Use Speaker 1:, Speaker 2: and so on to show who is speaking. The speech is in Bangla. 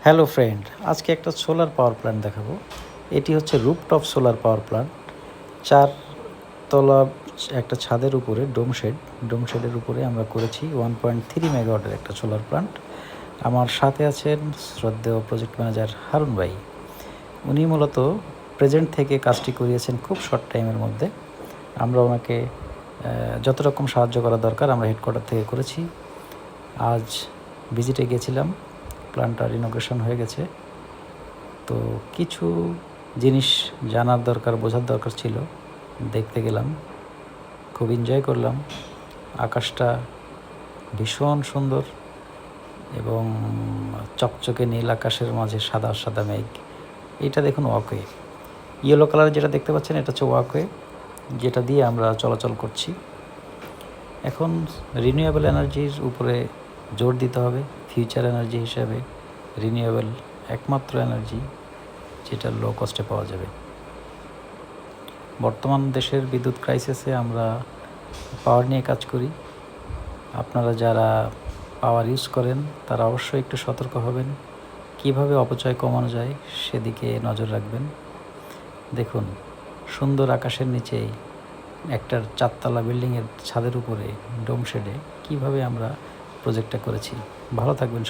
Speaker 1: হ্যালো ফ্রেন্ড, আজকে একটা সোলার পাওয়ার প্ল্যান্ট দেখাবো। এটি হচ্ছে রুফটপ সোলার পাওয়ার প্ল্যান্ট। 4 তলা একটা ছাদের উপরে ডোম শেডের উপরে আমরা করেছি 1.3 মেগাওয়াটের একটা সোলার প্ল্যান্ট। আমার সাথে আছেন শ্রদ্ধেয় প্রজেক্ট ম্যানেজার হারুন ভাই। উনি মূলত প্রেজেন্ট থেকে কাজটি করিয়েছেন খুব শর্ট টাইমের মধ্যে। আমরা ওনাকে যত রকম সাহায্য করা দরকার আমরা হেডকোয়ার্টার থেকে করেছি। আজ ভিজিটে গেছিলাম, প্ল্যান্টটার ইনগ্রেশন হয়ে গেছে। তো কিছু জিনিস জানার দরকার, বোঝার দরকার ছিল, দেখতে গেলাম, খুব এনজয় করলাম। আকাশটা ভীষণ সুন্দর এবং চকচকে নীল আকাশের মাঝে সাদা সাদা মেঘ। এটা দেখুন ওয়াকওয়ে, ইয়েলো কালার যেটা দেখতে পাচ্ছেন এটা হচ্ছে ওয়াকওয়ে, যেটা দিয়ে আমরা চলাচল করছি। এখন রিনিউয়েবল এনার্জির উপরে জোর দিতে হবে। ফিউচার এনার্জি হিসাবে রিনিউয়েবল একমাত্র এনার্জি যেটা লো কস্টে পাওয়া যাবে। বর্তমান দেশের বিদ্যুৎ ক্রাইসিসে আমরা পাওয়ার নিয়ে কাজ করি। আপনারা যারা পাওয়ার ইউজ করেন তারা অবশ্যই একটু সতর্ক হবেন, কিভাবে অপচয় কমানো যায় সেদিকে নজর রাখবেন। দেখুন, সুন্দর আকাশের নিচে একটা 4 তলা বিল্ডিংয়ের ছাদের উপরে ডোম শেডে কীভাবে আমরা প্রজেক্টটা করেছি। ভালো থাকবেন।